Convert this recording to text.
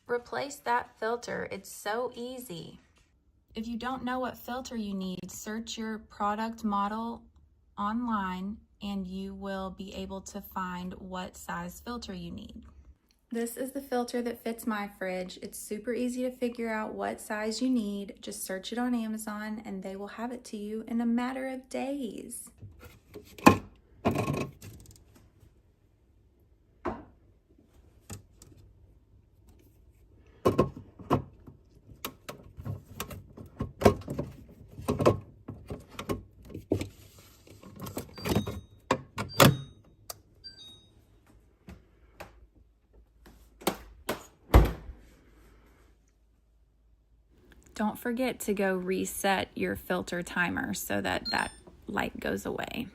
replace that filter. It's so easy. If you don't know what filter you need, search your product model online and you will be able to find what size filter you need. This is the filter that fits my fridge. It's super easy to figure out what size you need. Just search it on Amazon and they will have it to you in a matter of days. Don't forget to go reset your filter timer so that that light goes away.